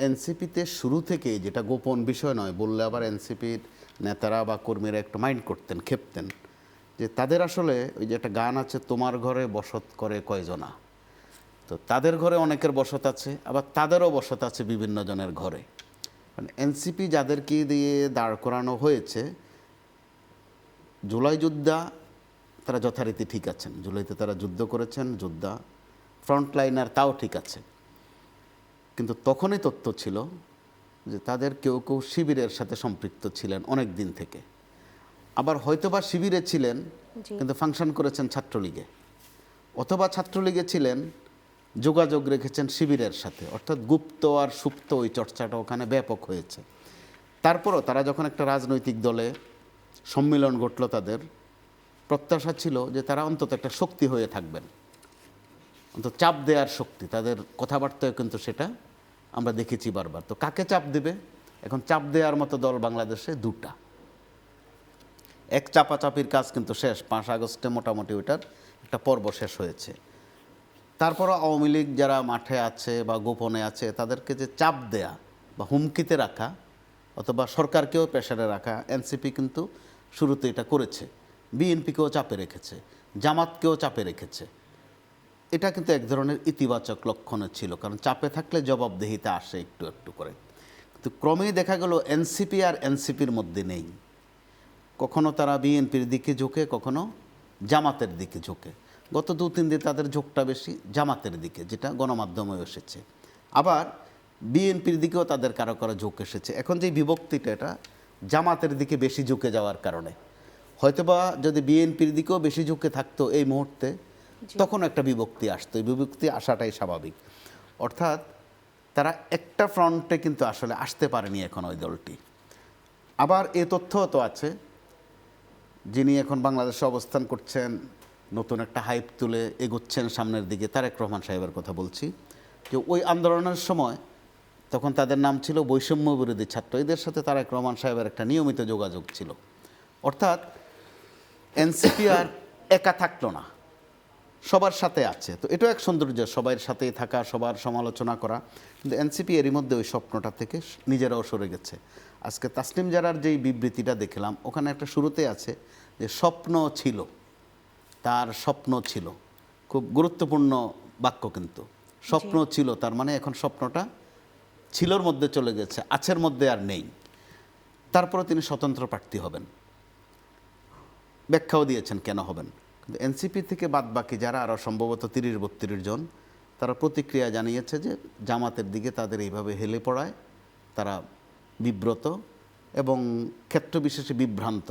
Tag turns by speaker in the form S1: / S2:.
S1: এনসিপিতে শুরু থেকেই, যেটা গোপন বিষয় নয়, বললে আবার এনসিপির নেতারা বা কর্মীরা একটু মাইন্ড করতেন, খেপতেন, যে তাদের আসলে ওই যে একটা গান আছে, তোমার ঘরে বসত করে কয়জনা। তো তাদের ঘরে অনেকের বসত আছে, আবার তাদেরও বসত আছে বিভিন্ন জনের ঘরে। মানে এনসিপি যাদেরকে দিয়ে দাঁড় করানো হয়েছে, জুলাই যোদ্ধা তারা যথারীতি ঠিক আছেন, জুলাইতে তারা যুদ্ধ করেছেন, যোদ্ধা ফ্রন্টলাইনার, তাও ঠিক আছে। কিন্তু তখনই তথ্য ছিল যে তাদের কেউ কেউ শিবিরের সাথে সম্পৃক্ত ছিলেন অনেক দিন থেকে, আবার হয়তোবা শিবিরে ছিলেন কিন্তু ফাংশন করেছেন ছাত্রলীগে, অথবা ছাত্রলীগে ছিলেন যোগাযোগ রেখেছেন শিবিরের সাথে, অর্থাৎ গুপ্ত আর সুপ্ত ওই চর্চাটা ওখানে ব্যাপক হয়েছে। তারপরও তারা যখন একটা রাজনৈতিক দলে সম্মিলন ঘটল, তাদের প্রত্যাশা ছিল যে তারা অন্তত একটা শক্তি হয়ে থাকবেন, অন্তত চাপ দেওয়ার শক্তি। তাদের কথাবার্তায় কিন্তু সেটা আমরা দেখেছি বারবার। তো কাকে চাপ দেবে? এখন চাপ দেওয়ার মতো দল বাংলাদেশে দুটা। এক, চাপাচাপির কাজ কিন্তু শেষ, 5 আগস্টে মোটামুটি ওইটার একটা পর্ব শেষ হয়েছে। তারপরও আওয়ামী লীগ যারা মাঠে আছে বা গোপনে আছে, তাদেরকে যে চাপ দেয়া বা হুমকিতে রাখা অথবা সরকারকেও প্রেসারে রাখা, এনসিপি কিন্তু শুরুতে এটা করেছে। বিএনপিকেও চাপে রেখেছে, জামাতকেও চাপে রেখেছে। এটা কিন্তু এক ধরনের ইতিবাচক লক্ষণ ছিল, কারণ চাপে থাকলে জবাবদিহিতা আসে একটু একটু করে। কিন্তু ক্রমেই দেখা গেল এনসিপি আর এনসিপির মধ্যে নেই। কখনো তারা বিএনপির দিকে ঝুঁকে, কখনো জামাতের দিকে ঝুঁকে। গত 2-3 দিন তাদের ঝোঁকটা বেশি জামাতের দিকে, যেটা গণমাধ্যমে এসেছে। আবার বিএনপির দিকেও তাদের কারো কারো ঝোঁক এসেছে। এখন যে বিভক্তিটা, এটা জামাতের দিকে বেশি ঝুঁকে যাওয়ার কারণে। হয়তোবা যদি বিএনপির দিকেও বেশি ঝুঁকে থাকতো এই মুহূর্তে, তখন একটা বিভক্তি আসতো। এই বিভক্তি আসাটাই স্বাভাবিক। অর্থাৎ তারা একটা ফ্রন্টে কিন্তু আসলে আসতে পারেনি এখন ওই দলটি। আবার এ তথ্যও তো আছে, যিনি এখন বাংলাদেশে অবস্থান করছেন, নতুন একটা হাইপ তুলে এগোচ্ছেন সামনের দিকে, তারেক রহমান সাহেবের কথা বলছি, যে ওই আন্দোলনের সময় তখন তাদের নাম ছিল বৈষম্য বিরোধী ছাত্র, এদের সাথে তারেক রহমান সাহেবের একটা নিয়মিত যোগাযোগ ছিল। অর্থাৎ এনসিপি আর একা থাকলো না, সবার সাথে আছে। তো এটাও এক সৌন্দর্য, সবার সাথেই থাকা, সবার সমালোচনা করা। কিন্তু এনসিপি এরই মধ্যে ওই স্বপ্নটা থেকে নিজেরাও সরে গেছে। আজকে তাসনিম জারার যেই বিবৃতিটা দেখলাম, ওখানে একটা শুরুতে আছে যে স্বপ্ন ছিল, তার স্বপ্ন ছিল। খুব গুরুত্বপূর্ণ বাক্য কিন্তু, স্বপ্ন ছিল, তার মানে এখন স্বপ্নটা ছিলর মধ্যে চলে গেছে, আছের মধ্যে আর নেই। তারপরে তিনি স্বতন্ত্র প্রার্থী হবেন, ব্যাখ্যাও দিয়েছেন কেন হবেন। কিন্তু এনসিপি থেকে বাদ বাকি যারা আরও সম্ভবত 30-32 জন, তারা প্রতিক্রিয়া জানিয়েছে যে জামাতের দিকে তাদের এইভাবে হেলে পড়ায় তারা বিব্রত এবং ক্ষেত্রবিশেষে বিভ্রান্ত।